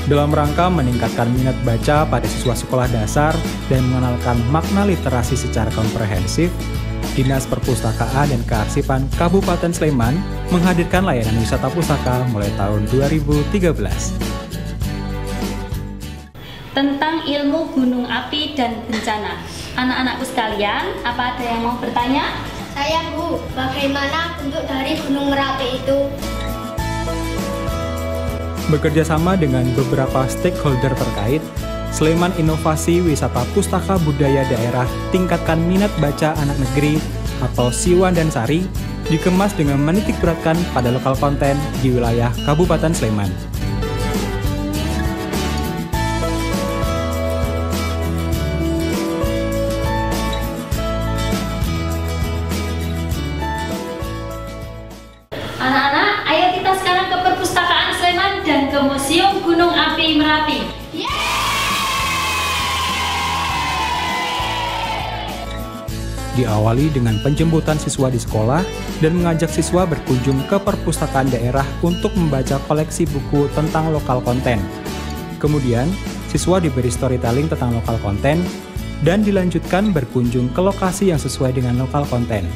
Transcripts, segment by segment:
Dalam rangka meningkatkan minat baca pada siswa sekolah dasar dan mengenalkan makna literasi secara komprehensif, Dinas Perpustakaan dan Kearsipan Kabupaten Sleman menghadirkan layanan wisata pustaka mulai tahun 2013. Tentang ilmu gunung api dan bencana. Anak-anakku sekalian, apa ada yang mau bertanya? Saya Bu, bagaimana bentuk dari Gunung Merapi itu? Bekerja sama dengan beberapa stakeholder terkait, Sleman Inovasi Wisata Pustaka Budaya Daerah Tingkatkan Minat Baca Anak Negeri atau Siwan dan Sari dikemas dengan menitikberatkan pada lokal konten di wilayah Kabupaten Sleman. Anak-anak, ayo kita sekarang ke Perpustakaan Sleman dan ke Museum Gunung Api Merapi. Diawali dengan penjemputan siswa di sekolah dan mengajak siswa berkunjung ke perpustakaan daerah untuk membaca koleksi buku tentang lokal konten. Kemudian, siswa diberi storytelling tentang lokal konten dan dilanjutkan berkunjung ke lokasi yang sesuai dengan lokal konten.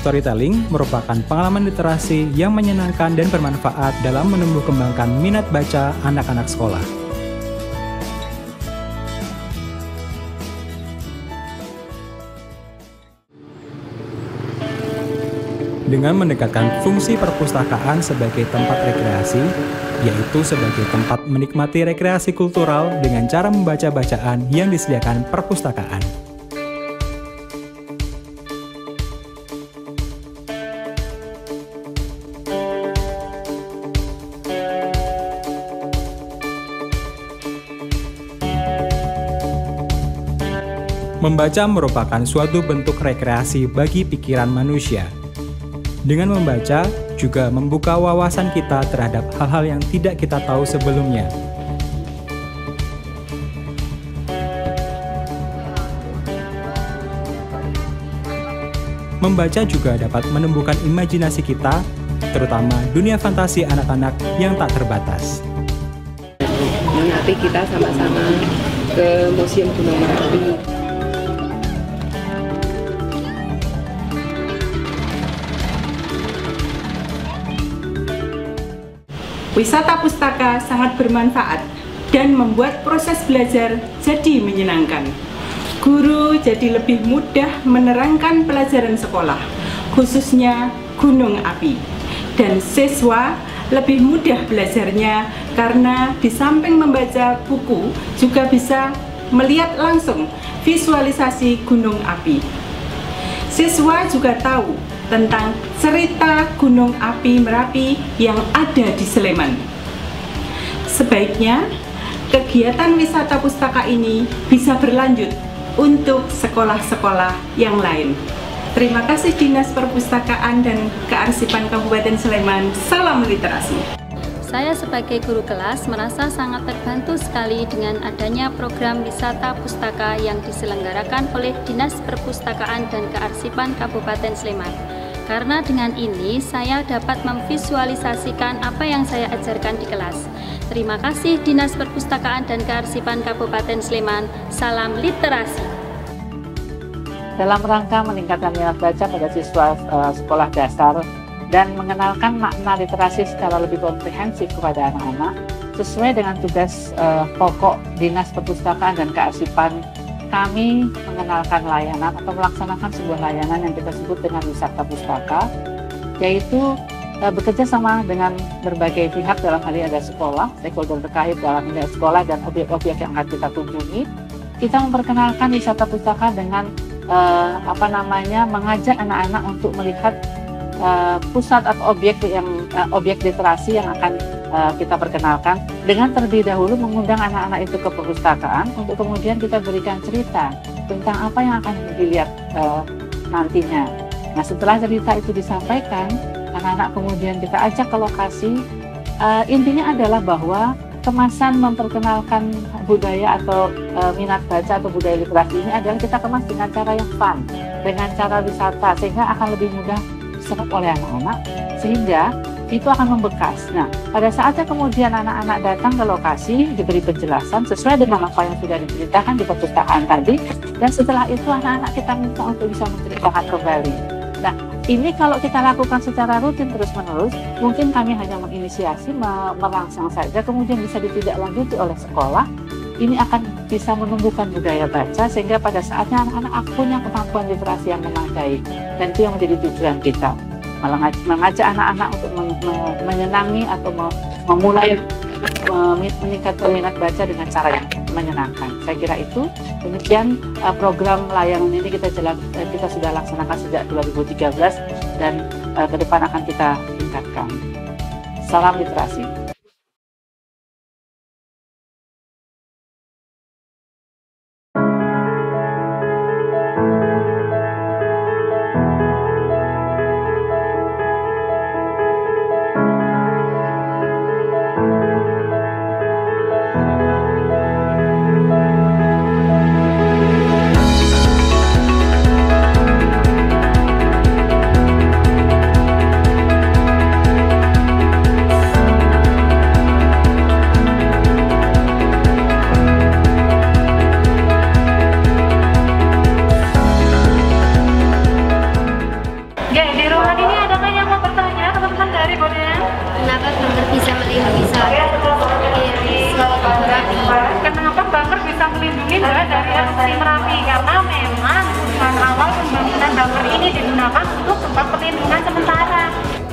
Storytelling merupakan pengalaman literasi yang menyenangkan dan bermanfaat dalam menumbuh kembangkan minat baca anak-anak sekolah. Dengan mendekatkan fungsi perpustakaan sebagai tempat rekreasi, yaitu sebagai tempat menikmati rekreasi kultural dengan cara membaca bacaan yang disediakan perpustakaan. Membaca merupakan suatu bentuk rekreasi bagi pikiran manusia. Dengan membaca, juga membuka wawasan kita terhadap hal-hal yang tidak kita tahu sebelumnya. Membaca juga dapat menumbuhkan imajinasi kita, terutama dunia fantasi anak-anak yang tak terbatas. Nanti kita sama-sama ke Museum Gunung Merapi. Wisata pustaka sangat bermanfaat dan membuat proses belajar jadi menyenangkan. Guru jadi lebih mudah menerangkan pelajaran sekolah, khususnya gunung api. Dan siswa lebih mudah belajarnya karena di samping membaca buku juga bisa melihat langsung visualisasi gunung api. Siswa juga tahu tentang cerita Gunung Api Merapi yang ada di Sleman. Sebaiknya, kegiatan wisata pustaka ini bisa berlanjut untuk sekolah-sekolah yang lain. Terima kasih Dinas Perpustakaan dan Kearsipan Kabupaten Sleman. Salam literasi. Saya sebagai guru kelas merasa sangat terbantu sekali dengan adanya program wisata pustaka yang diselenggarakan oleh Dinas Perpustakaan dan Kearsipan Kabupaten Sleman. Karena dengan ini saya dapat memvisualisasikan apa yang saya ajarkan di kelas. Terima kasih Dinas Perpustakaan dan Kearsipan Kabupaten Sleman. Salam literasi. Dalam rangka meningkatkan minat baca pada siswa sekolah dasar dan mengenalkan makna literasi secara lebih komprehensif kepada anak-anak, sesuai dengan tugas pokok Dinas Perpustakaan dan Kearsipan, kami mengenalkan layanan atau melaksanakan sebuah layanan yang kita sebut dengan wisata pustaka, yaitu bekerja sama dengan berbagai pihak, dalam hal ini ada sekolah, stakeholder terkait dalam ini sekolah dan objek-objek yang akan kita kunjungi. Kita memperkenalkan wisata pustaka dengan mengajak anak-anak untuk melihat pusat atau objek literasi yang akan kita perkenalkan, dengan terlebih dahulu mengundang anak-anak itu ke perpustakaan untuk kemudian kita berikan cerita tentang apa yang akan dilihat nantinya. Nah, setelah cerita itu disampaikan, anak-anak kemudian kita ajak ke lokasi Intinya adalah bahwa kemasan memperkenalkan budaya atau minat baca atau budaya literasi ini adalah kita kemas dengan cara yang fun, dengan cara wisata, sehingga akan lebih mudah diserap oleh anak-anak, sehingga itu akan membekas. Nah, pada saatnya kemudian anak-anak datang ke lokasi, diberi penjelasan sesuai dengan apa yang sudah diceritakan di perpustakaan tadi, dan setelah itu anak-anak kita minta untuk bisa menceritakan kembali. Nah, ini kalau kita lakukan secara rutin terus-menerus, mungkin kami hanya menginisiasi, merangsang saja, kemudian bisa ditindaklanjuti oleh sekolah. Ini akan bisa menumbuhkan budaya baca, sehingga pada saatnya anak-anak punya kemampuan literasi yang memadai. Dan itu yang menjadi tujuan kita, mengajak anak-anak untuk menyenangi atau memulai meningkatkan minat baca dengan cara yang menyenangkan. Saya kira itu demikian program layanan ini kita sudah laksanakan sejak 2013 dan ke depan akan kita tingkatkan. Salam literasi. Kenapa bangker bisa melindungi saya? Kenapa bangker bisa melindungi saya dari erupsi Merapi? Karena memang tujuan awal pembangunan bangker ini digunakan untuk tempat perlindungan sementara.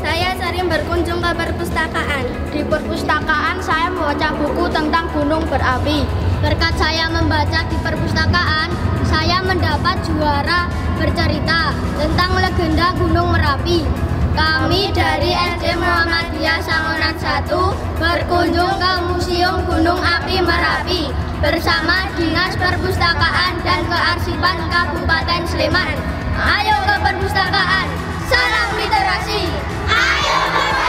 Saya sering berkunjung ke perpustakaan. Di perpustakaan saya membaca buku tentang gunung berapi. Berkat saya membaca di perpustakaan, saya mendapat juara bercerita tentang legenda Gunung Merapi. Kami dari SD Muhammadiyah Sangonan 1 berkunjung ke Museum Gunung Api Merapi bersama Dinas Perpustakaan dan Kearsipan Kabupaten Sleman. Ayo ke perpustakaan, salam literasi. Ayo.